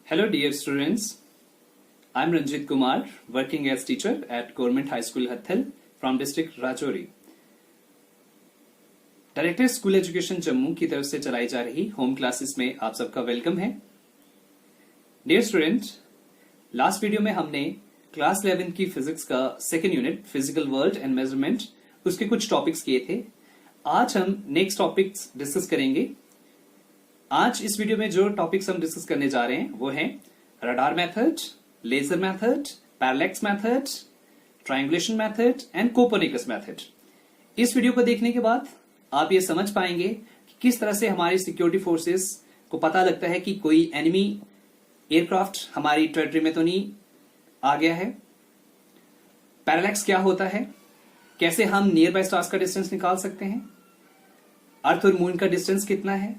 Hello dear students, I am Ranjit Kumar working as teacher at Government High School Hathal from district Rajouri. Director school education Jammu की तरफ से चलाई जा रही home classes में आप सबका वेलकम है. डियर स्टूडेंट, लास्ट वीडियो में हमने क्लास 11 की फिजिक्स का second unit physical world and measurement उसके कुछ टॉपिक्स किए थे. आज हम नेक्स्ट टॉपिक्स डिस्कस करेंगे. आज इस वीडियो में जो टॉपिक्स हम डिस्कस करने जा रहे हैं वो हैं radar method, laser method, parallax method, triangulation method and Copernicus method. इस वीडियो को देखने के बाद आप ये समझ पाएंगे कि किस तरह से हमारी सिक्योरिटी फोर्सेस को पता लगता है कि कोई एनिमी एयरक्राफ्ट हमारी टेरिटरी में तो नहीं आ गया है. पैरेलैक्स क्या होता है, कैसे हम नियर बाय स्टार्स का डिस्टेंस निकाल सकते हैं, अर्थ और मून का डिस्टेंस कितना है,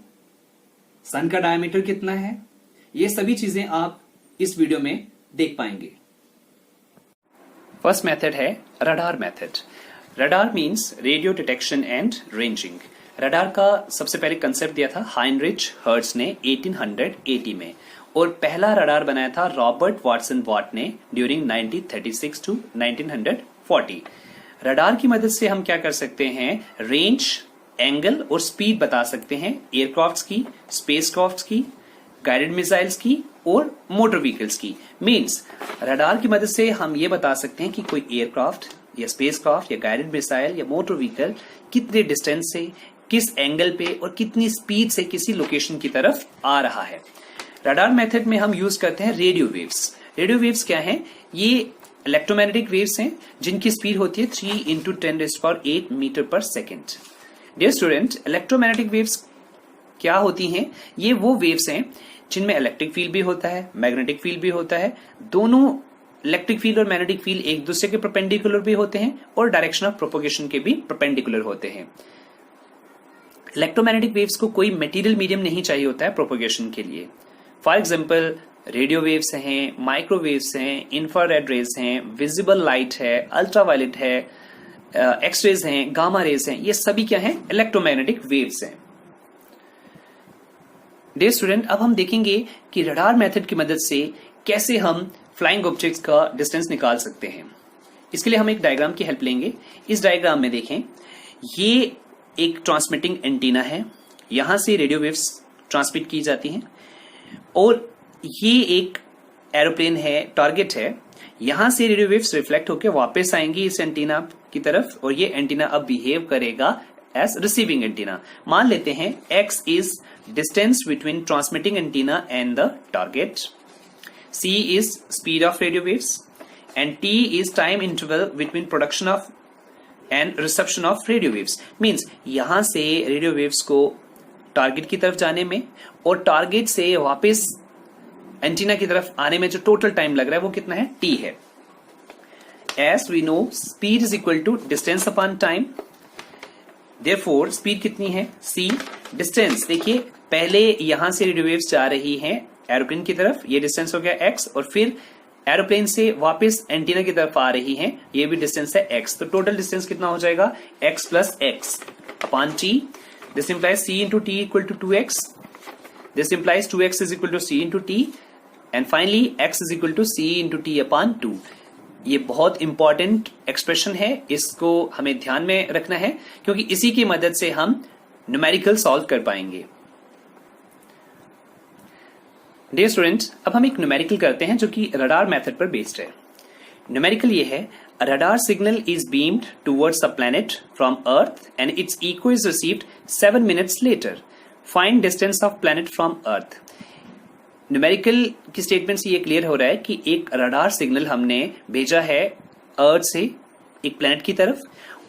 सन का डायमीटर कितना है, ये सभी चीजें आप इस वीडियो में देख पाएंगे. फर्स्ट मेथड है radar method. Radar means radio detection and ranging. Radar का सबसे पहले कंसेप्ट दिया था हाइनरिच हर्ट्ज ने 1880 में, और पहला रडार बनाया था रॉबर्ट वाटसन वॉट ने ड्यूरिंग 1936 टू 1940. रडार की मदद से हम क्या कर सकते हैं, रेंज, एंगल और स्पीड बता सकते हैं एयरक्राफ्ट्स की, स्पेसक्राफ्ट्स की, गाइडेड मिसाइल्स की और मोटर व्हीकल्स की. मींस रडार की मदद से हम ये बता सकते हैं कि कोई एयरक्राफ्ट या स्पेसक्राफ्ट या गाइडेड मिसाइल या मोटर व्हीकल कितने डिस्टेंस से, किस एंगल पे और कितनी स्पीड से किसी लोकेशन की तरफ आ रहा है. रडार मेथड में हम यूज करते हैं रेडियो वेव्स. रेडियो वेव्स क्या है, ये इलेक्ट्रोमैग्नेटिक वेव्स हैं जिनकी स्पीड होती है 3 × 10⁸ metre per second. Dear student, electromagnetic waves क्या होती हैं, ये वो वेव्स हैं जिनमें इलेक्ट्रिक फील्ड भी होता है, मैग्नेटिक फील्ड भी होता है. दोनों इलेक्ट्रिक फील्ड और मैग्नेटिक फील्ड एक दूसरे के परपेंडिकुलर भी होते हैं और डायरेक्शन ऑफ प्रोपोगेशन के भी परपेंडिकुलर होते हैं. इलेक्ट्रोमैग्नेटिक वेव्स को कोई मटेरियल मीडियम नहीं चाहिए होता है प्रोपोगेशन के लिए. फॉर एग्जांपल रेडियो वेव्स हैं, माइक्रोवेव्स हैं, इंफ्रारेड रेज हैं, विजिबल लाइट है, अल्ट्रावायलेट है, एक्सरेज हैं, गामा रेज हैं, ये सभी क्या हैं, इलेक्ट्रोमैग्नेटिक वेव्स हैं. डियर स्टूडेंट, अब हम देखेंगे कि रडार मेथड की मदद से कैसे हम फ्लाइंग ऑब्जेक्ट्स का डिस्टेंस निकाल सकते हैं. इसके लिए हम एक डायग्राम की हेल्प लेंगे. इस डायग्राम में देखें, ये एक ट्रांसमिटिंग एंटीना है, यहां से रेडियो वेव्स ट्रांसमिट की जाती हैं, और ये एक एरोप्लेन है, टारगेट है, यहां से रेडियो वेव्स रिफ्लेक्ट होकर वापस आएंगी इस एंटीना की तरफ, और ये एंटीना अब बिहेव करेगा एज रिसीविंग एंटीना. मान लेते हैं x is distance between transmitting antenna and the target, c is speed of radio waves, and t is time interval between production of and reception of radio waves. Means यहां से radio waves को target की तरफ जाने में और target से वापस एंटीना की तरफ आने में जो टोटल टाइम लग रहा है वो कितना है, t है. As we know, speed is equal to distance upon time. Therefore, speed कितनी है, c. Distance देखिए, पहले यहां से रेडियो वेव्स जा रही हैं एरोप्लेन की तरफ, ये डिस्टेंस हो गया x, और फिर एरोप्लेन से वापस एंटीना की तरफ आ रही हैं, ये भी डिस्टेंस है x. तो टोटल डिस्टेंस कितना हो जाएगा, x plus x upon t. This implies c into T equal to 2x. This implies 2x is equal to c into T, and finally x is equal to c into T upon 2. ये बहुत important expression है, इसको हमें ध्यान में रखना है क्योंकि इसी की मदद से हम न्यूमेरिकल सॉल्व कर पाएंगे. डियर स्टूडेंट्स, अब हम एक न्यूमेरिकल करते हैं जो कि रडार मेथड पर बेस्ड है. न्यूमेरिकल ये है, radar signal is beamed towards a planet from earth and its echo is received 7 minutes later. Find distance of planet from earth. Numerical की स्टेटमेंट से ये क्लियर हो रहा है कि एक रडार सिग्नल हमने भेजा है अर्थ से एक प्लैनेट की तरफ,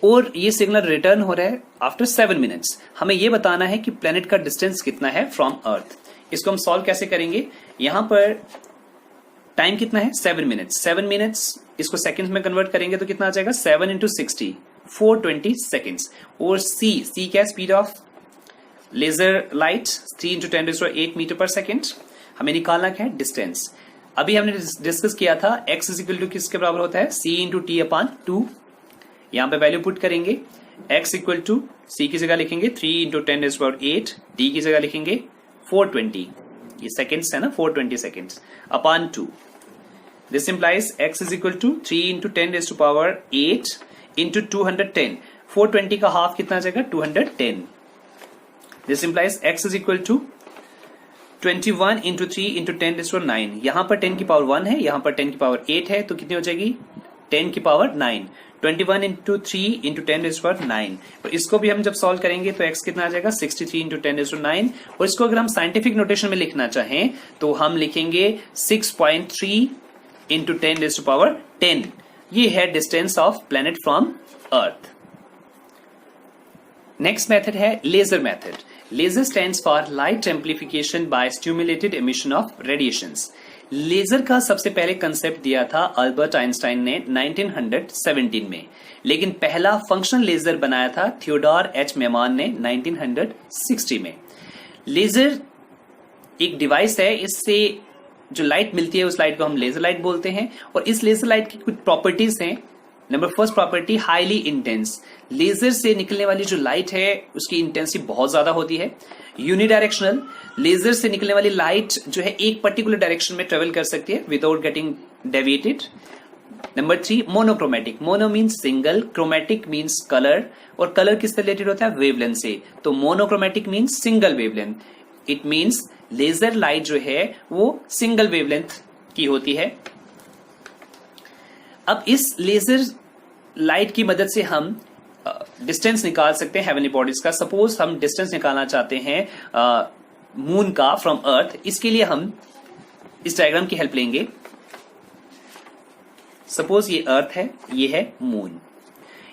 और ये सिग्नल रिटर्न हो रहा है आफ्टर 7 मिनट्स. हमें ये बताना है कि प्लैनेट का डिस्टेंस कितना है फ्रॉम अर्थ. इसको हम सॉल्व कैसे करेंगे, यहां पर टाइम कितना है, 7 मिनट्स. 7 मिनट्स इसको सेकंड्स में कन्वर्ट करेंगे तो कितना आ जाएगा, 7 × 60 420 सेकंड्स. और c क्या, speed of laser light 3 × 10⁸ metre per second. हमें निकालना क्या है, डिस्टेंस. अभी हमने डिस्कस किया था x इज इक्वल टू किसके बराबर होता है, c इंटू टी अपॉन 2. यहां पे वैल्यू पुट करेंगे, x इक्वल टू c की जगह लिखेंगे 3 × 10⁸ t की जगह लिखेंगे 420. ये सेकेंड्स है ना, 420 seconds upon 2। This implies x is equal to 3 into 10⁸ 8 into 210। 420 का हाफ कितना आ जाएगा, 210। This implies x is equal to 21 into 3 into 10⁹9। यहां पर 10 की पावर 1 है, यहां पर 10 की पावर 8 है, तो कितनी हो जाएगी 10 की पावर 9। 21 into 3 into 10⁹9। और इसको भी हम जब सॉल्व करेंगे तो x कितना आ जाएगा 63 इंटू 10⁹9। और इसको अगर हम साइंटिफिक नोटेशन में लिखना चाहें तो हम लिखेंगे 6.3 इंटू 10⁻10। ये है distance of planet from earth. Next method है laser method. Laser stands for light amplification by stimulated emission of radiations. Laser का सबसे पहले कंसेप्ट दिया था अल्बर्ट आइंस्टाइन ने 1917 में, लेकिन पहला फंक्शनल लेजर बनाया था थियोडोर एच मेमान ने 1960 में। लेजर एक डिवाइस है, इससे जो लाइट मिलती है उस लाइट को हम लेजर लाइट बोलते हैं। और इस लेजर लाइट की कुछ प्रॉपर्टीज हैं। Number first property, highly intense. Laser से निकलने वाली जो लाइट है उसकी इंटेंसिटी बहुत ज्यादा होती है। यूनिडायरेक्शनल, लेजर से निकलने वाली लाइट जो है एक पर्टिकुलर डायरेक्शन में ट्रेवल कर सकती है without getting deviated. Number 3, monochromatic. Mono means single, chromatic means colour, और कलर किससे रिलेटेड होता है, वेवलेंथ से। तो monochromatic means single wavelength. It means laser light जो है वो सिंगल वेवलेंथ की होती है। अब इस लेजर लाइट की मदद से हम डिस्टेंस निकाल सकते हैं हेवनली बॉडीज का। सपोज हम डिस्टेंस निकालना चाहते हैं मून का फ्रॉम अर्थ। इसके लिए हम इस डायग्राम की हेल्प लेंगे। सपोज ये अर्थ है, ये है मून।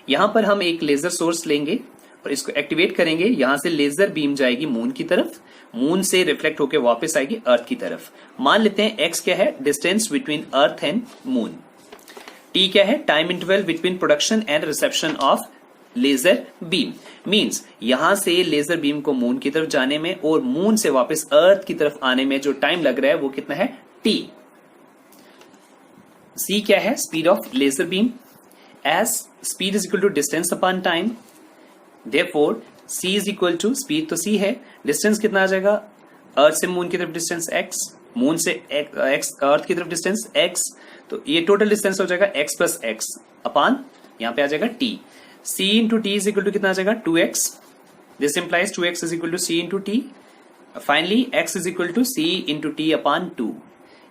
यहां पर हम एक लेजर सोर्स लेंगे और इसको एक्टिवेट करेंगे। यहां से लेजर बीम जाएगी मून की तरफ, मून से रिफ्लेक्ट होकर वापस आएगी अर्थ की तरफ। मान लेते हैं एक्स क्या है, distance between earth and moon. T क्या है, time interval between production and reception of laser beam. Means यहां से लेजर बीम को मून की तरफ जाने में और मून से वापस अर्थ की तरफ आने में जो टाइम लग रहा है वो कितना है, टी। सी क्या है, speed of laser beam. As speed is equal to distance upon time, therefore C is equal to, speed तो सी है, डिस्टेंस कितना आ जाएगा, अर्थ से मून की तरफ डिस्टेंस एक्स, मून से एक्स अर्थ की तरफ डिस्टेंस एक्स, तो ये टोटल डिस्टेंस हो जाएगा एक्स प्लस एक्स अपॉन यहां पे आ जाएगा T. C into T is equal to कितना आ जाएगा, 2x। This implies 2x is equal to C into T. Finally x is equal to C into T upon 2।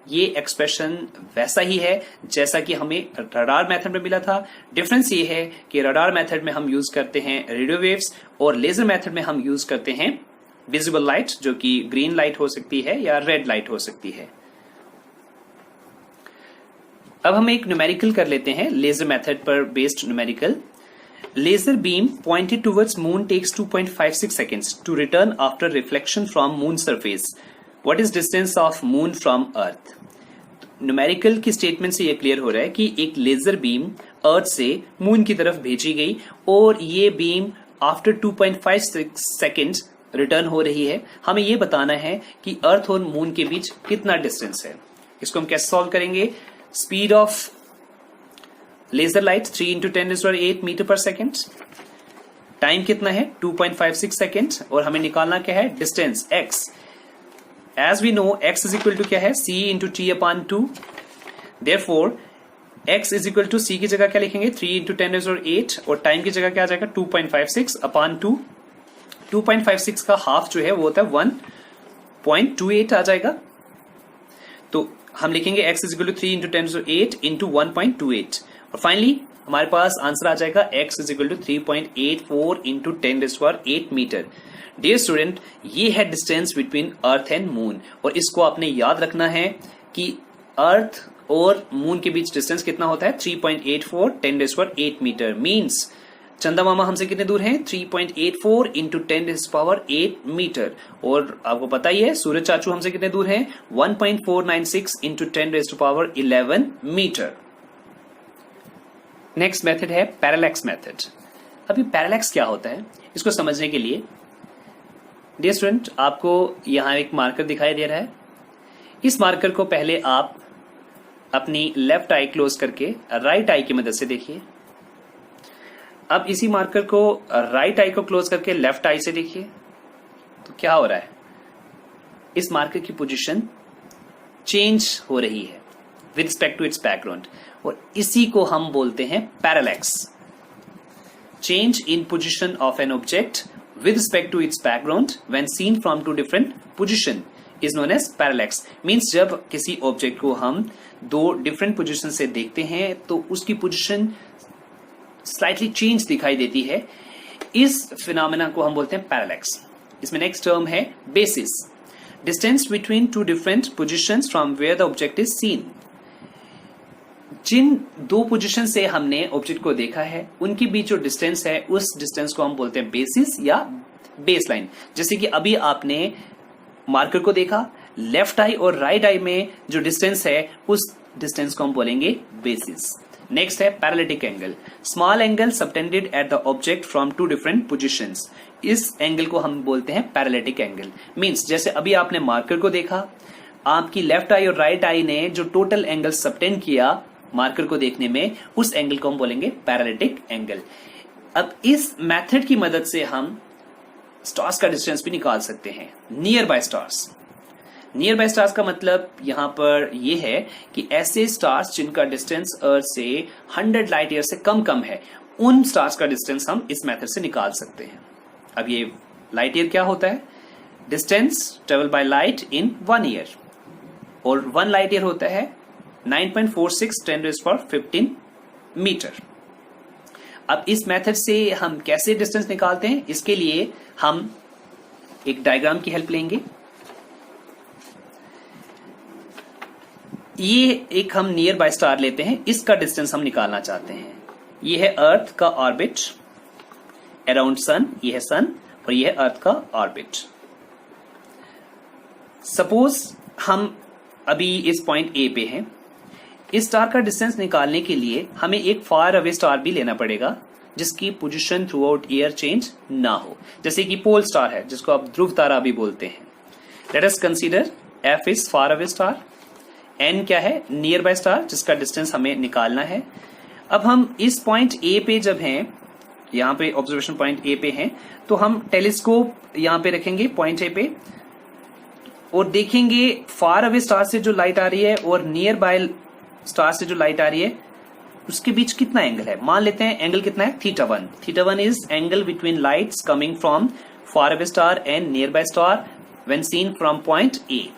ये एक्सप्रेशन वैसा ही है जैसा कि हमें रडार मेथड में मिला था। डिफरेंस ये है कि रडार मेथड में हम यूज करते हैं रेडियो वेव्स और लेजर मेथड में हम यूज करते हैं विजिबल लाइट, जो कि ग्रीन लाइट हो सकती है या रेड लाइट हो सकती है। अब हम एक न्यूमेरिकल कर लेते हैं, लेजर मेथड पर based numerical. Laser beam pointed towards moon takes 2.56 seconds to return after reflection from moon surface. What is distance of moon from earth? Numerical की स्टेटमेंट से ये क्लियर हो रहा है कि एक लेजर बीम अर्थ से मून की तरफ भेजी गई और ये बीम आफ्टर 2.56 सेकेंड्स रिटर्न हो रही है। हमें ये बताना है कि अर्थ और मून के बीच कितना डिस्टेंस है। इसको हम कैसे सॉल्व करेंगे, speed of laser light 3 into 10⁸ metre per second, time कितना है 2.56 सेकेंड, और हमें निकालना क्या है, distance x। As we know x is equal to क्या है, c into T upon 2। Therefore x is equal to c की जगह क्या लिखेंगे, 3 इंटू 10⁸, और टाइम की जगह क्या आ जाएगा 2.56 अपॉन 2। 2.56 का हाफ जो है वो होता है 1.28 आ जाएगा। तो हम लिखेंगे x is equal to 3 into 10⁸ into 1.28, और फाइनली हमारे पास आंसर आ जाएगा x is equal to 3.84 into 10⁸ metre. Dear student, ये है distance between earth and moon, और इसको आपने याद रखना है कि अर्थ और मून के बीच डिस्टेंस कितना होता है, 3.84 10⁸ मीटर। मीन्स चंदा मामा हमसे कितने दूर हैं, 3.84 इंटू 10⁸ मीटर। और आपको पता ही है सूरज चाचू हमसे कितने दूर हैं, 1.496 इंटू 10⁻11 मीटर। नेक्स्ट मेथड है पैरेलैक्स मेथड। अभी पैरेलैक्स क्या होता है, इसको समझने के लिए डियर स्टूडेंट, आपको यहां एक मार्कर दिखाई दे रहा है। इस मार्कर को पहले आप अपनी लेफ्ट आई क्लोज करके राइट आई की मदद से देखिए। अब इसी मार्कर को राइट आई को क्लोज करके लेफ्ट आई से देखिए, तो क्या हो रहा है, इस मार्कर की पोजीशन चेंज हो रही है with respect to its background, और इसी को हम बोलते हैं parallax. Change in position of an object with respect to its background when seen from two different position is known as parallax. Means जब किसी ऑब्जेक्ट को हम दो डिफरेंट पोजीशन से देखते हैं तो उसकी पोजीशन स्लाइटली चेंज दिखाई देती है। इस फिनोमेना को हम बोलते हैं पैरेलैक्स। इसमें नेक्स्ट टर्म है basis, distance between two different positions from where the object is seen. जिन दो पोजीशन से हमने ऑब्जेक्ट को देखा है उनके बीच जो डिस्टेंस है उस डिस्टेंस को हम बोलते हैं बेसिस या बेस लाइन। जैसे कि अभी आपने मार्कर को देखा, लेफ्ट आई और राइट आई में जो डिस्टेंस है उस डिस्टेंस को हम बोलेंगे बेसिस। नेक्स्ट है parallactic angle, small angle subtended at the object from two different positions. इस एंगल को हम बोलते हैं पैरेलैटिक एंगल। मींस जैसे अभी आपने मार्कर को देखा, आपकी लेफ्ट आई और राइट आई ने जो टोटल एंगल सबटेंड किया मार्कर को देखने में, उस एंगल को हम बोलेंगे पैरेलैटिक एंगल। अब इस मेथड की मदद से हम स्टार्स का डिस्टेंस भी निकाल सकते हैं। Near by stars, near by stars का मतलब यहां पर यह है कि ऐसे स्टार्स जिनका डिस्टेंस अर्थ से 100 लाइट ईयर से कम है, उन स्टार्स का डिस्टेंस हम इस मेथड से निकाल सकते हैं। अब ये लाइट ईयर क्या होता है? Distance travel by light in 1 year, और 1 लाइट ईयर होता है 9.46 10⁻15 मीटर। अब इस मेथड से हम कैसे डिस्टेंस निकालते हैं, इसके लिए हम एक डायग्राम की हेल्प लेंगे। ये एक हम नियर बाय स्टार लेते हैं, इसका डिस्टेंस हम निकालना चाहते हैं। ये है अर्थ का ऑर्बिट अराउंड सन, ये है सन, और ये है अर्थ का ऑर्बिट। सपोज हम अभी इस पॉइंट ए पे हैं। इस स्टार का डिस्टेंस निकालने के लिए हमें एक फार अवे स्टार भी लेना पड़ेगा जिसकी position through out year change ना हो, जैसे कि पोल स्टार है जिसको आप ध्रुव तारा भी बोलते हैं। Let us consider F is far away star, N क्या है? नियर बाय स्टार, जिसका डिस्टेंस हमें निकालना है। अब हम इस पॉइंट ए पे जब हैं, यहां पे ऑब्जर्वेशन पॉइंट ए पे हैं, तो हम टेलीस्कोप यहां पे रखेंगे पॉइंट ए पे और देखेंगे फार अवे स्टार से जो लाइट आ रही है और नियर बाय स्टार से जो लाइट आ रही है उसके बीच कितना एंगल है। मान लेते हैं एंगल कितना है? θ1। θ1 is angle between lights coming from far away star and nearby star when seen from point A.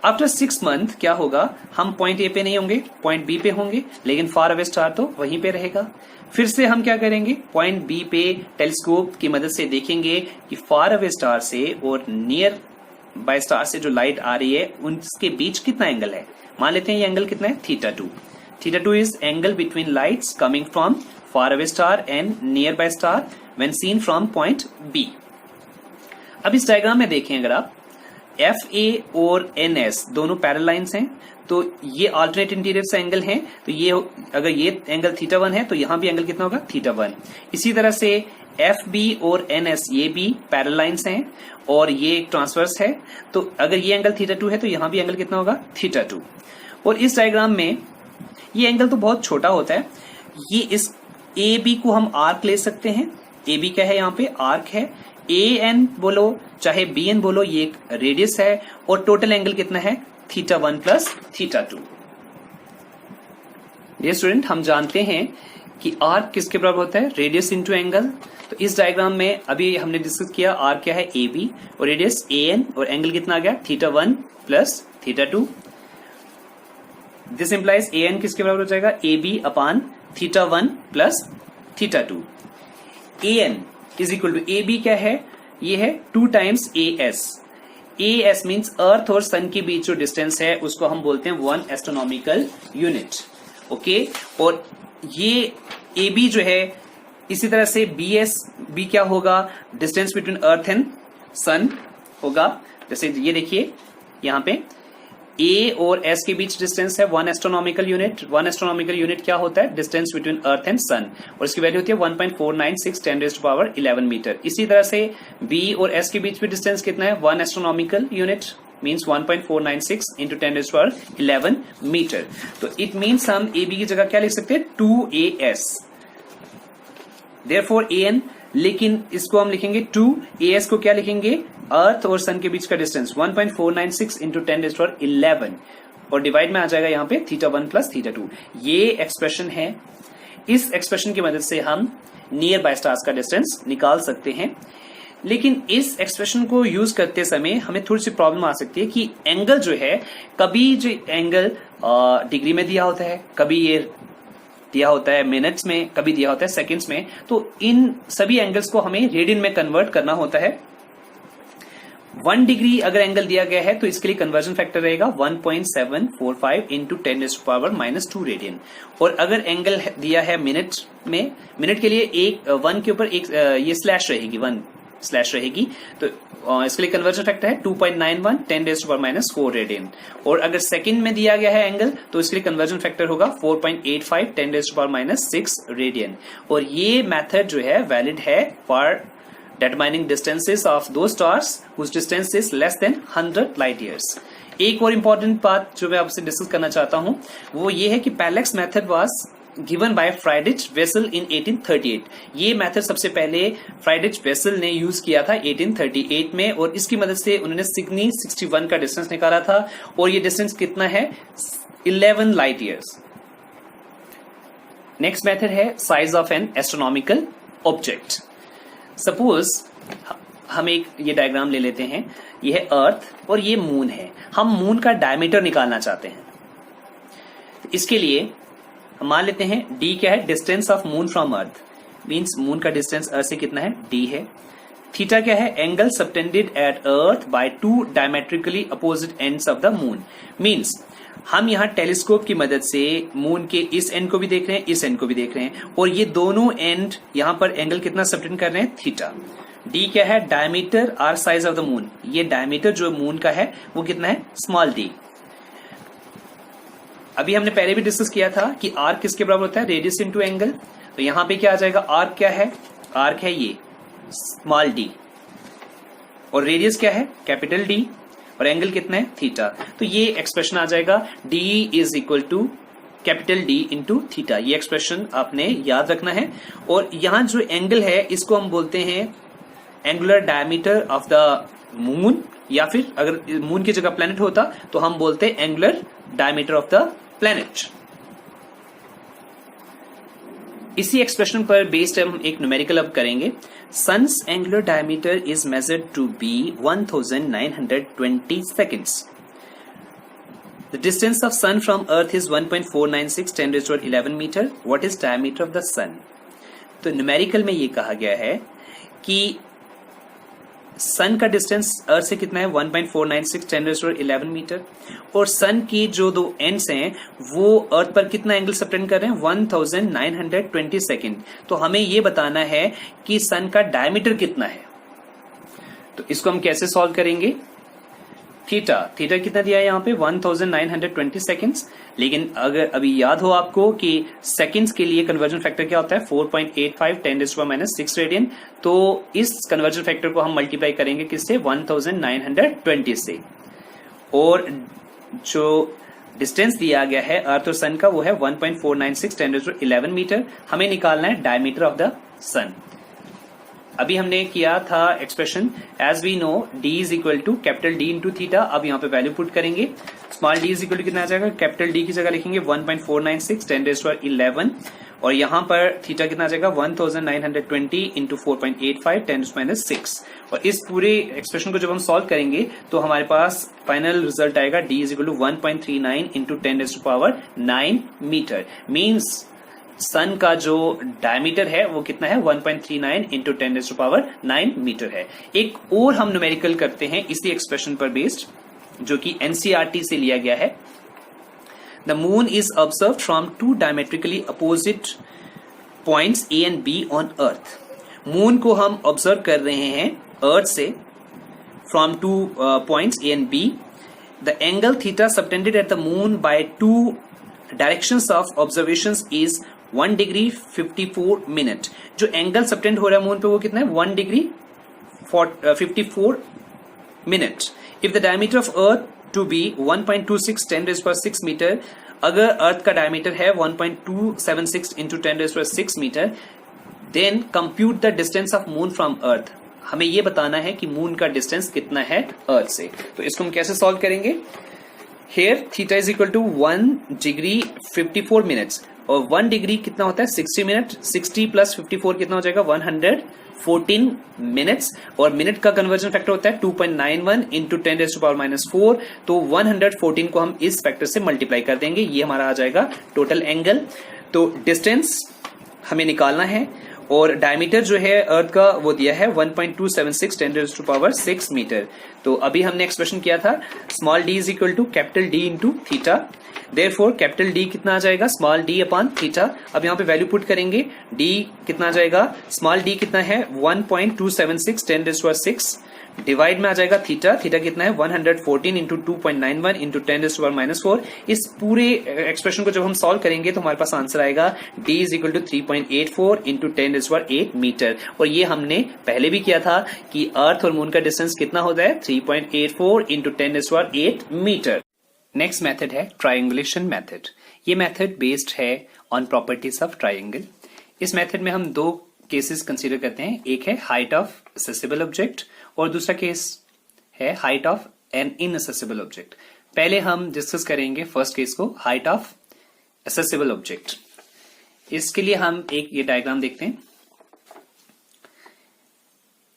After 6 month क्या होगा? हम पॉइंट ए पे नहीं होंगे, पॉइंट बी पे होंगे, लेकिन फार अवे स्टार तो वहीं पे रहेगा। फिर से हम क्या करेंगे? पॉइंट बी पे टेलीस्कोप की मदद से देखेंगे कि फार अवे स्टार से और नियर बाय स्टार से जो लाइट आ रही है उनके बीच कितना एंगल है। मान लेते हैं ये एंगल कितना है? θ2। θ2 is angle between lights coming from far away star and nearby star when seen from point B. अब इस डायग्राम में देखें, अगर आप FA और NS दोनों पैरेलल लाइंस हैं, तो ये अल्टरनेट इंटीरियर से एंगल हैं, तो ये अगर ये एंगल θ1 है तो यहां भी एंगल कितना होगा? θ1। इसी तरह से FB और NS ये भी पैरेलल लाइंस हैं और ये एक ट्रांसवर्स है, तो अगर ये एंगल θ2 है तो यहां भी एंगल कितना होगा? θ2। और इस डायग्राम में ये एंगल तो बहुत छोटा होता है, ये इस AB को हम आर्क ले सकते हैं। AB क्या है? यहाँ पे आर्क है। AN बोलो चाहे BN बोलो, ये एक रेडियस है और टोटल एंगल कितना है? θ1 प्लस θ2। ये स्टूडेंट, हम जानते हैं कि आर्क किसके बराबर होता है? Radius into angle. तो इस डायग्राम में अभी हमने डिस्कस किया आर्क क्या है? AB और रेडियस AN और एंगल कितना आ गया? θ1 प्लस θ2। दिस इंप्लाइज AN किसके बराबर हो जाएगा? AB upon θ1 plus θ2। AN is equal to AB क्या है? ये है 2 times AS। AS means earth और सन के बीच जो डिस्टेंस है उसको हम बोलते हैं 1 एस्ट्रोनॉमिकल यूनिट। ओके, और ये AB जो है, इसी तरह से B क्या होगा? डिस्टेंस बिटवीन अर्थ एंड सन होगा। जैसे ये देखिए यहाँ पे A और S के बीच डिस्टेंस है 1 एस्ट्रोनॉमिकल यूनिट। 1 एस्ट्रोनॉमिकल यूनिट क्या होता है? डिस्टेंस बिटवीन अर्थ एंड सन, और इसकी वैल्यू होती है 1.496 10⁻11 मीटर। इसी तरह से B और S के बीच भी डिस्टेंस कितना है? 1 astronomical unit means 1.496 into 10⁻11 metre. तो इट मीन्स हम AB की जगह क्या लिख सकते हैं? 2AS। Therefore AN लेकिन इसको हम लिखेंगे 2, AS को क्या लिखेंगे, अर्थ और सन के बीच का डिस्टेंस 1.496 इंटू 10⁻11 और डिवाइड में आ जाएगा यहाँ पे θ1 प्लस θ2। ये एक्सप्रेशन है, इस एक्सप्रेशन की मदद से हम नियर बाय स्टार्स का डिस्टेंस निकाल सकते हैं। लेकिन इस एक्सप्रेशन को यूज करते समय हमें थोड़ी सी प्रॉब्लम आ सकती है कि एंगल जो है, कभी जो एंगल डिग्री में दिया होता है, कभी ये दिया होता है मिनट्स में, कभी दिया होता है सेकंड्स में, तो इन सभी एंगल्स को हमें रेडियन में कन्वर्ट करना होता है। 1 डिग्री अगर एंगल दिया गया है तो इसके लिए कन्वर्जन फैक्टर रहेगा 1.745 इंटू 10⁻⁻2 रेडियन। और अगर एंगल दिया है मिनट में, मिनट के लिए एक 1 के ऊपर एक ये स्लैश रहेगी, 1 स्लैश रहेगी, तो इसके लिए कन्वर्जन फैक्टर है 2.91 10⁻⁴ रेडियन। और अगर सेकंड में दिया गया है एंगल तो इसके लिए कन्वर्जन फैक्टर होगा 4.85 10⁻⁻6 रेडियन। और ये मेथड जो है वैलिड है for determining distances of those stars whose distance is less than 100 light years। एक और इंपॉर्टेंट बात जो मैं आपसे डिस्कस करना चाहता हूं वो ये है कि parallax method was given by Friedrich Bessel in 1838। ये मेथड सबसे पहले फ्राइडिच वेसल ने यूज किया था 1838 में, और इसकी मदद से उन्होंने सिग्नी 61 का डिस्टेंस निकाला था। और ये डिस्टेंस कितना है, 11 लाइट ईयर्स। नेक्स्ट मेथड है size of N astronomical object. Suppose हम एक ये डायग्राम ले लेते हैं, ये है अर्थ और ये मून है। हम मून का डायमीटर निकालना चाहते हैं। इसके लिए हम मान लेते हैं d क्या है, distance of moon from earth, means moon का डिस्टेंस अर्थ से कितना है, d है। थीटा क्या है, angle subtended eight earth by 2 diametrically opposite ends of the moon. Means हम यहाँ टेलीस्कोप की मदद से मून के इस एंड को भी देख रहे हैं, इस एंड को भी देख रहे हैं, और ये दोनों एंड यहाँ पर एंगल कितना सबटेंड कर रहे हैं, थीटा। डी क्या है, diameter or size of the moon. ये डायमीटर जो मून का है वो कितना है, स्मॉल डी। अभी हमने पहले भी डिस्कस किया था कि आर्क किसके बराबर होता है, रेडियस इनटू एंगल। तो यहाँ पे क्या आ जाएगा, आर्क क्या है, आर्क है ये स्मॉल डी, और रेडियस क्या है, कैपिटल डी, और एंगल कितना है, थीटा। तो ये एक्सप्रेशन आ जाएगा d is equal to capital D into theta. ये एक्सप्रेशन आपने याद रखना है। और यहां जो एंगल है इसको हम बोलते हैं angular diameter of the moon, या फिर अगर मून की जगह प्लैनेट होता तो हम बोलते हैं angular diameter of the planet. इसी एक्सप्रेशन पर बेस्ड हम एक न्यूमेरिकल अब करेंगे। Sun's angular diameter is measured to be 1920 seconds। The distance of sun from earth is 1.496 10⁻11 meter। What is diameter of the sun? तो न्यूमेरिकल में ये कहा गया है कि सन का डिस्टेंस अर्थ से कितना है, 1.496 10⁻11 मीटर, और सन की जो दो एंड्स हैं वो अर्थ पर कितना एंगल सबटेंड कर रहे हैं, 1920 सेकेंड। तो हमें ये बताना है कि सन का डायमीटर कितना है। तो इसको हम कैसे सॉल्व करेंगे, थीटा कितना दिया है यहाँ पे, 1920 सेकेंड्स। लेकिन अगर अभी याद हो आपको कि सेकेंड्स के लिए कन्वर्जन फैक्टर क्या होता है, 4.85 10⁻⁻6 रेडियन। तो इस कन्वर्जन फैक्टर को हम मल्टीप्लाई करेंगे किससे, 1920 से। और जो डिस्टेंस दिया गया है अर्थ और सन का वो है 1.496 10⁻11 मीटर। हमें निकालना है डायमीटर ऑफ द सन। अभी हमने किया था expression as we know d is equal to capital D into theta. अब यहाँ पे वैल्यू पुट करेंगे, small d is equal to कितना आ जाएगा, कैपिटल D की जगह लिखेंगे 1.496 10⁻11, और यहाँ पर थीटा कितना आ जाएगा 1920 इंटू 4.85 10⁻6। और इस पूरे एक्सप्रेशन को जब हम सॉल्व करेंगे तो हमारे पास फाइनल रिजल्ट आएगा d is equal to 1.39 into 10⁻9 metre. Means sun का जो डायमीटर है वो कितना है, 1.39 इंटू 10⁻9 मीटर है। एक और हम न्यूमेरिकल करते हैं इसी एक्सप्रेशन पर बेस्ड, जो कि एनसीईआरटी से लिया गया है। The moon is observed from 2 diametrically opposite points A and B on earth. Moon को हम ऑब्जर्व कर रहे हैं अर्थ से from 2 points A and B. The angle theta subtended at the moon by 2 directions of observations is 1 degree 54 minute. जो angle subtend हो रहा है मून पे वो कितना है, 1 degree 54 minute. If the diameter of earth to be 1.26 10⁻6 metre, अगर earth का डायमीटर है 1.276 into 10⁻6 metre, then compute the distance of moon from earth. हमें ये बताना है कि मून का डिस्टेंस कितना है अर्थ से। तो इसको हम कैसे सॉल्व करेंगे? Here theta is equal to 1 degree 54 minutes, और 1 डिग्री कितना होता है 60 मिनट, 60 प्लस 54 कितना हो जाएगा 114 मिनट्स, और मिनट का कन्वर्जन फैक्टर होता है 2.91 इंटू 10⁻⁴। तो 114 को हम इस फैक्टर से मल्टीप्लाई कर देंगे, ये हमारा आ जाएगा टोटल एंगल। तो डिस्टेंस हमें निकालना है, और डायमीटर जो है अर्थ का वो दिया है 1.276 10⁻⁶ मीटर। तो अभी हमने एक्सप्रेशन किया था small d is equal to capital D into theta, therefore capital D कितना आ जाएगा स्मॉल d अपॉन थीटा। अब यहाँ पे वैल्यू पुट करेंगे, d कितना आ जाएगा, स्मॉल d कितना है 1.276 10⁻⁶, डिवाइड में आ जाएगा थीटा, थीटा कितना है 114 इंटू 2.91 इंटू 10⁻⁴। इस पूरे एक्सप्रेशन को जब हम सॉल्व करेंगे तो हमारे पास आंसर आएगा d is equal to 3.84 into 10⁸ metre. और ये हमने पहले भी किया था कि अर्थ और मून का डिस्टेंस कितना होता है 3.84 इंटू 10⁸ मीटर। नेक्स्ट मेथड है ट्रायंगुलेशन मेथड। ये मेथड बेस्ड है ऑन प्रॉपर्टीज ऑफ ट्रायंगल। इस मेथड में हम दो केसेस कंसीडर करते हैं, एक है हाइट ऑफ एक्सेसिबल ऑब्जेक्ट और दूसरा केस है height of an inaccessible object. पहले हम डिस्कस करेंगे फर्स्ट केस को, हाइट ऑफ एक्सेसिबल ऑब्जेक्ट। इसके लिए हम एक ये डायग्राम देखते हैं।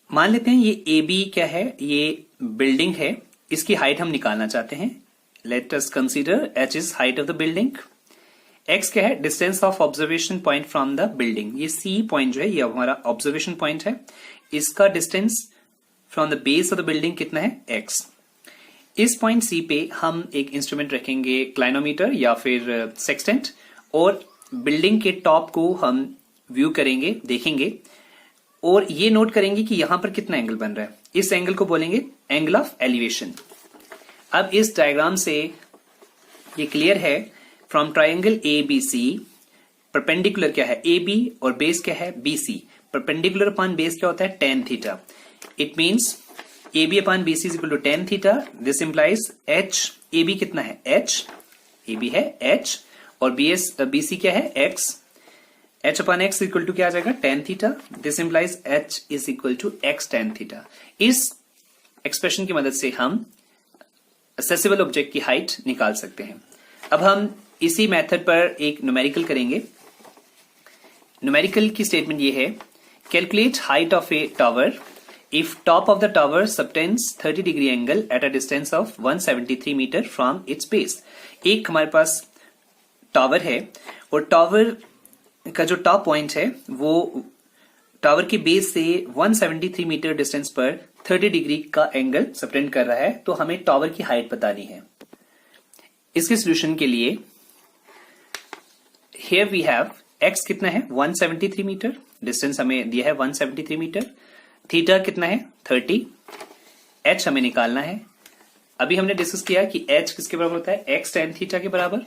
मान लेते हैं ये ए बी क्या है, ये बिल्डिंग है, इसकी हाइट हम निकालना चाहते हैं। Let us consider h is height of the building, x क्या है distance of observation point from the building. ये C पॉइंट जो है ये हमारा ऑब्जर्वेशन पॉइंट है, इसका distance from the base of the building कितना है x। इस पॉइंट C पे हम एक इंस्ट्रूमेंट रखेंगे क्लाइनोमीटर या फिर सेक्सटेंट, और बिल्डिंग के टॉप को हम व्यू करेंगे, देखेंगे, और ये नोट करेंगे कि यहां पर कितना एंगल बन रहा है। इस एंगल को बोलेंगे एंगल ऑफ एलिवेशन। अब इस डायग्राम से ये क्लियर है from triangle A B C perpendicular क्या है ए बी और बेस क्या है B C. Perpendicular upon base क्या होता है tan theta. It means A B upon B C is equal to tan theta. This implies h, A B कितना है h, ए बी है h, और बी सी क्या है x, h upon x equal to क्या आ जाएगा tan theta. This implies h is equal to x tan theta. इस एक्सप्रेशन की मदद से हम एक्सेसिबल ऑब्जेक्ट की हाइट निकाल सकते हैं। अब हम इसी मेथड पर एक न्यूमेरिकल करेंगे। न्यूमेरिकल की स्टेटमेंट ये है, calculate height of a tower if top of the tower subtends 30 degree angle at a distance of 173 metre from its base. एक हमारे पास टावर है, और टावर का जो टॉप पॉइंट है वो टावर के बेस से 173 मीटर डिस्टेंस पर 30 डिग्री का एंगल सबटेंड कर रहा है। तो हमें टावर की हाइट बतानी है। इसके सोल्यूशन के लिए हियर वी हैव x कितना है 173 मीटर, डिस्टेंस हमें दिया है 173 मीटर, थीटा कितना है 30, h हमें निकालना है। अभी हमने डिस्कस किया कि h किसके बराबर होता है x tan थीटा के बराबर।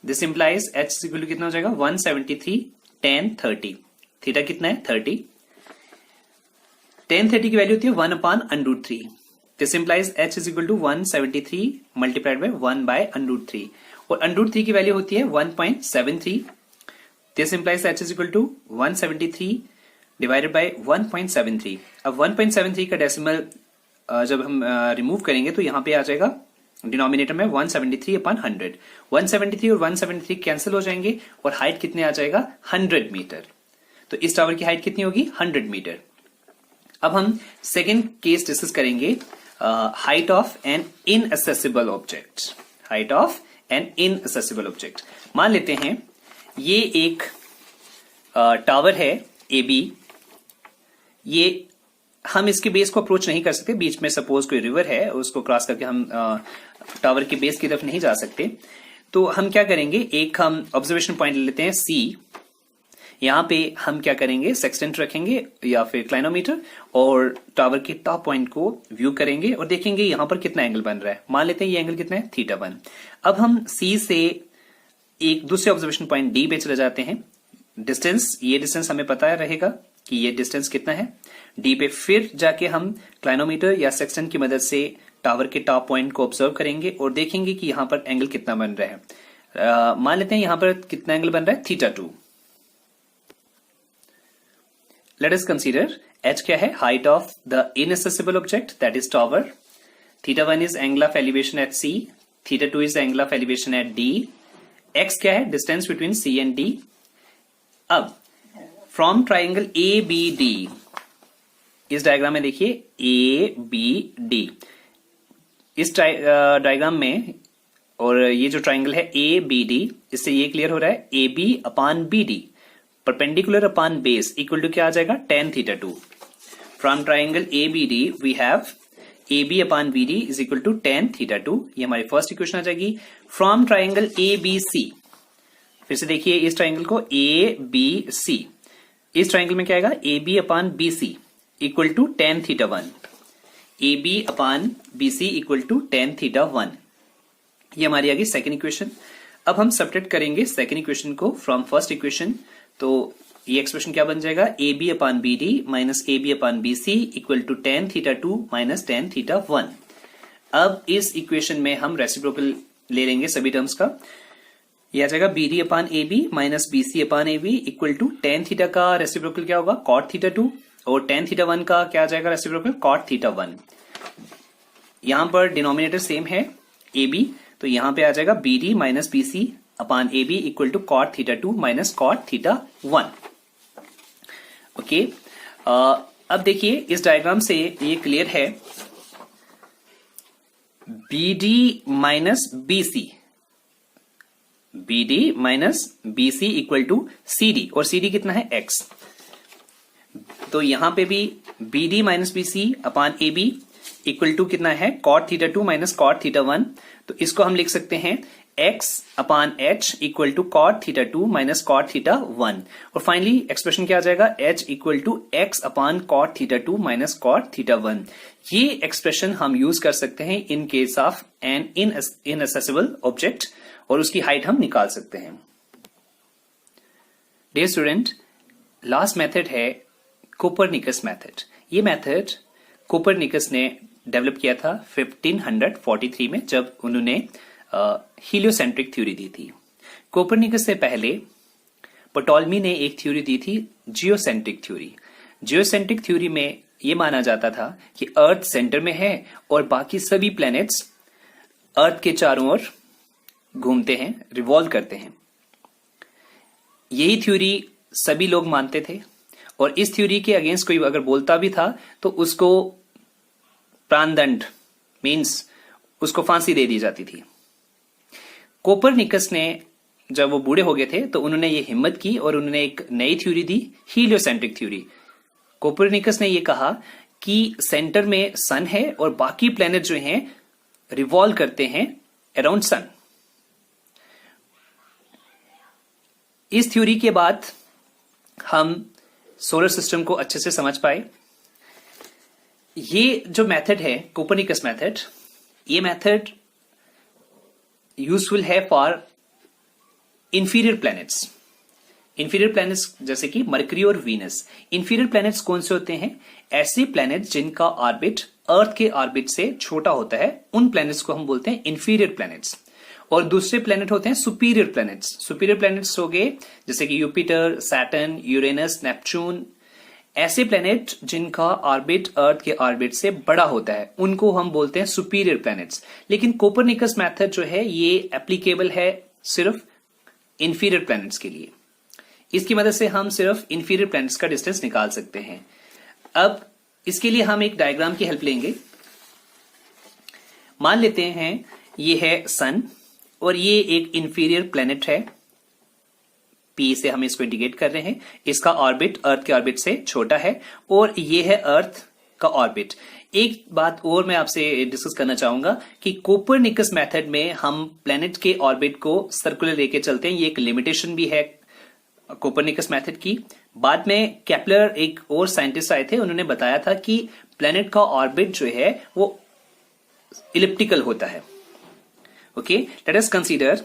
This implies h equal to कितना हो जाएगा 173 tan 30, थीटा कितना है 30, tan 30 की वैल्यू होती है 1/√3। This implies h is equal to 173 multiplied by 1/√3, और √3 की वैल्यू होती है 1.73। This implies h is equal to 173 divided by 1.73। अब 1.73 का डेसिमल जब हम रिमूव करेंगे तो यहां पे आ जाएगा डिनोमिनेटर में 173/100। 173 और 173 कैंसिल हो जाएंगे, और हाइट कितने आ जाएगा 100 मीटर। तो इस टावर की हाइट कितनी होगी 100 मीटर। अब हम सेकेंड केस डिस्कस करेंगे, height of an inaccessible object. Height of an inaccessible object, मान लेते हैं ये एक टावर है ए बी, ये हम इसके बेस को अप्रोच नहीं कर सकते, बीच में सपोज कोई रिवर है उसको क्रॉस करके हम टावर के बेस की तरफ नहीं जा सकते। तो हम क्या करेंगे, एक हम ऑब्जर्वेशन पॉइंट ले लेते हैं सी, यहां पे हम क्या करेंगे सेक्सटेंट रखेंगे या फिर क्लाइनोमीटर, और टावर के टॉप पॉइंट को व्यू करेंगे और देखेंगे यहां पर कितना एंगल बन रहा है। मान लेते हैं ये एंगल कितना है θ1। अब हम सी से एक दूसरे ऑब्जर्वेशन पॉइंट डी पे चले जाते हैं। डिस्टेंस, ये डिस्टेंस हमें पता रहेगा कि ये डिस्टेंस कितना है डी पे, फिर जाके हम क्लाइनोमीटर या सेक्सटेंट की मदद से टावर के टॉप पॉइंट को ऑब्जर्व करेंगे और देखेंगे कि यहां पर एंगल कितना बन रहा है। मान लेते हैं यहां पर कितना एंगल बन रहा है θ2। लेट अस कंसीडर h क्या है, height of the inaccessible object that is tower. θ1 is angle of elevation at C. θ2 is angle of elevation at D. x क्या है, distance between C and D. अब from triangle ABD, इस diagram में देखिए ABD, इस diagram में, और ये जो ट्राइंगल है ABD, इससे ये क्लियर हो रहा है AB upon BD perpendicular upon base equal to क्या आ जाएगा, tan θ2. From triangle ABD we have AB upon BD is equal to tan θ2. ये हमारी फर्स्ट इक्वेशन आ जाएगी. फ्रॉम ट्राइंगल ABC, फिर से देखिए इस ट्राइंगल को ABC, इस ट्राइंगल में क्या आएगा, AB upon BC equal to tan θ1. AB upon BC equal to tan θ1. ये हमारी आ गई सेकेंड इक्वेशन. अब हम सब्ट्रैक्ट करेंगे सेकेंड इक्वेशन को फ्रॉम फर्स्ट इक्वेशन. तो ये एक्सप्रेशन क्या बन जाएगा, AB upon BD minus AB upon BC equal to tan θ2 minus tan θ1. अब इस इक्वेशन में हम रेसिप्रोकल ले लेंगे सभी टर्म्स का. यह आ जाएगा BD upon AB minus BC upon AB equal to tan θ का रेसिप्रोकल क्या होगा, cot θ2, और tan θ1 का क्या आ जाएगा रेसिप्रोकल, cot θ1. यहां पर डिनोमिनेटर सेम है AB, तो यहां पे आ जाएगा BD minus BC upon AB equal to cot θ2 minus cot θ1. Okay, अब देखिए इस डायग्राम से ये क्लियर है, BD minus BC, BD minus BC equal to CD, और CD कितना है, X. तो यहां पे भी BD minus BC upon AB equal to कितना है, cot θ2 माइनस cot θ1. तो इसको हम लिख सकते हैं x upon h equal to cot θ2 minus cot θ1. और फाइनली एक्सप्रेशन क्या आ जाएगा, h equal to x upon cot θ2 minus cot θ1. ये एक्सप्रेशन हम यूज कर सकते हैं in case of an inaccessible object, और उसकी हाइट हम निकाल सकते हैं. डियर स्टूडेंट, लास्ट मेथड है कोपरनिकस मेथड. ये मेथड कोपरनिकस ने डेवलप किया था 1543 में, जब उन्होंने हीलियोसेंट्रिक थ्योरी दी थी. कोपरनिकस से पहले पटोल्मी ने एक थ्योरी दी थी, जियोसेंट्रिक थ्योरी. जियोसेंट्रिक थ्योरी में यह माना जाता था कि अर्थ सेंटर में है और बाकी सभी प्लैनेट्स अर्थ के चारों ओर घूमते हैं, रिवॉल्व करते हैं. यही थ्योरी सभी लोग मानते थे, और इस थ्योरी के अगेंस्ट कोई अगर बोलता भी था तो उसको प्राणदंड मीन्स उसको फांसी दे दी जाती थी. कोपरनिकस ने जब वो बूढ़े हो गए थे तो उन्होंने ये हिम्मत की और उन्होंने एक नई थ्योरी दी, हीलियोसेंट्रिक थ्योरी. कोपरनिकस ने ये कहा कि सेंटर में सन है और बाकी प्लैनेट जो हैं रिवॉल्व करते हैं अराउंड सन. इस थ्योरी के बाद हम सोलर सिस्टम को अच्छे से समझ पाए. ये जो मेथड है कोपरनिकस मेथड, ये मेथड यूजफुल है for inferior planets. Inferior planets जैसे कि मरकरी और वीनस. इंफीरियर प्लैनेट्स कौन से होते हैं, ऐसे प्लैनेट्स जिनका ऑर्बिट अर्थ के ऑर्बिट से छोटा होता है, उन प्लैनेट्स को हम बोलते हैं इंफीरियर प्लैनेट्स. और दूसरे प्लैनेट होते हैं सुपीरियर प्लैनेट्स. सुपीरियर प्लैनेट्स हो गए जैसे कि यूपिटर, सैटर्न, यूरेनस, नेपच्यून. ऐसे प्लैनेट जिनका ऑर्बिट अर्थ के ऑर्बिट से बड़ा होता है, उनको हम बोलते हैं सुपीरियर प्लैनेट्स. लेकिन कोपरनिकस मेथड जो है ये एप्लीकेबल है सिर्फ इंफीरियर प्लैनेट्स के लिए. इसकी मदद से हम सिर्फ इंफीरियर प्लैनेट्स का डिस्टेंस निकाल सकते हैं. अब इसके लिए हम एक डायग्राम की हेल्प लेंगे. मान लेते हैं ये है सन और ये एक इंफीरियर प्लैनेट है, P से हम इसको इंडिकेट कर रहे हैं. इसका ऑर्बिट अर्थ के ऑर्बिट से छोटा है और ये है अर्थ का ऑर्बिट. एक बात और मैं आपसे डिस्कस करना चाहूंगा कि कोपरनिकस मेथड में हम प्लैनेट के ऑर्बिट को सर्कुलर लेके चलते हैं. ये एक लिमिटेशन भी है कोपरनिकस मेथड की. बाद में केपलर एक और साइंटिस्ट आए थे, उन्होंने बताया था कि प्लैनेट का ऑर्बिट जो है वो इलिप्टिकल होता है. Okay, let us consider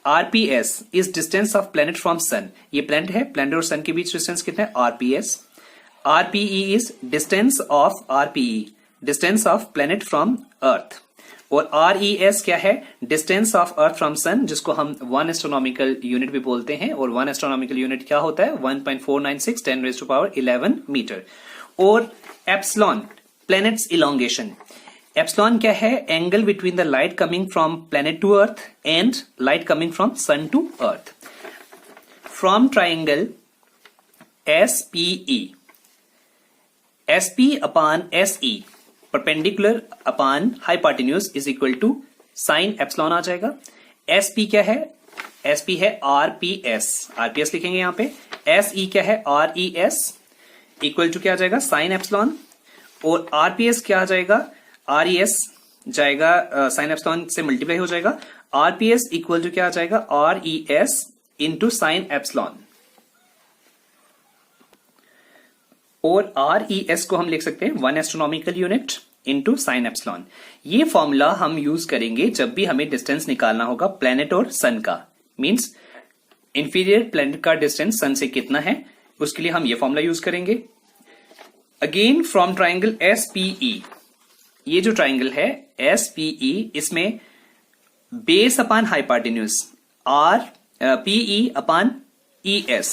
RPS is distance of planet from sun. ये प्लैनेट है, प्लैनेट और सन के बीच डिस्टेंस कितना है, RPS. RPE is distance of RPE, distance of planet from earth. और RES क्या है? Distance of earth from sun, जिसको हम 1 एस्ट्रोनॉमिकल यूनिट भी बोलते हैं। और 1 एस्ट्रोनॉमिकल यूनिट क्या होता है? 1.496 10⁻11 मीटर। और एप्सिलॉन, प्लैनेट्स इलोंगेशन। एप्सिलॉन क्या है? Angle between the light coming from planet to earth and light coming from sun to earth. From triangle SPE, SP upon SE perpendicular upon hypotenuse is equal to sine epsilon आ जाएगा। SP क्या है? SP है RPS लिखेंगे यहाँ पे। SE क्या है? RES इक्वल टू क्या आ जाएगा? Sign epsilon. और RPS क्या आ जाएगा? RES जाएगा साइन एप्सिलॉन से मल्टीप्लाई हो जाएगा। RPS इक्वल टू क्या आ जाएगा? RES into sine epsilon. और RES को हम लिख सकते हैं 1 astronomical unit into sine epsilon. ये फॉर्मूला हम यूज करेंगे जब भी हमें डिस्टेंस निकालना होगा प्लैनेट और सन का। मींस इंफीरियर प्लैनेट का डिस्टेंस सन से कितना है, उसके लिए हम ये फॉर्मूला यूज करेंगे। अगेन फ्रॉम ट्राइंगल SPE, ये जो ट्राइंगल है SPE, इसमें base upon hypotenuse PE upon ES,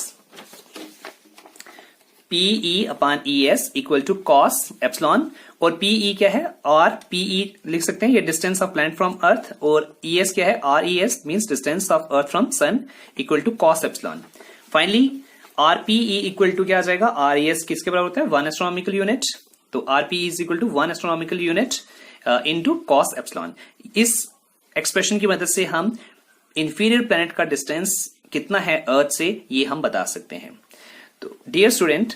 PE upon ES equal to cos epsilon. और PE क्या है? RPE लिख सकते हैं, ये distance of planet from earth. और ES क्या है? RES means distance of earth from sun equal to cos epsilon. Finally RPE equal to क्या आ जाएगा? RES किसके बराबर होता है? 1 एस्ट्रोनॉमिकल यूनिट। तो RPE is equal to 1 astronomical unit into cos epsilon. इस एक्सप्रेशन की मदद से हम इंफीरियर प्लैनेट का डिस्टेंस कितना है अर्थ से, ये हम बता सकते हैं। तो डियर स्टूडेंट,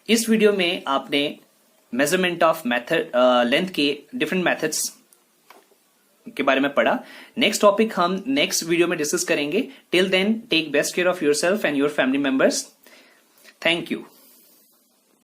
इस वीडियो में आपने मेजरमेंट ऑफ मेथड लेंथ के डिफरेंट मेथड्स के बारे में पढ़ा। नेक्स्ट टॉपिक हम नेक्स्ट वीडियो में डिस्कस करेंगे। Till then take best care of yourself and your family members. Thank you.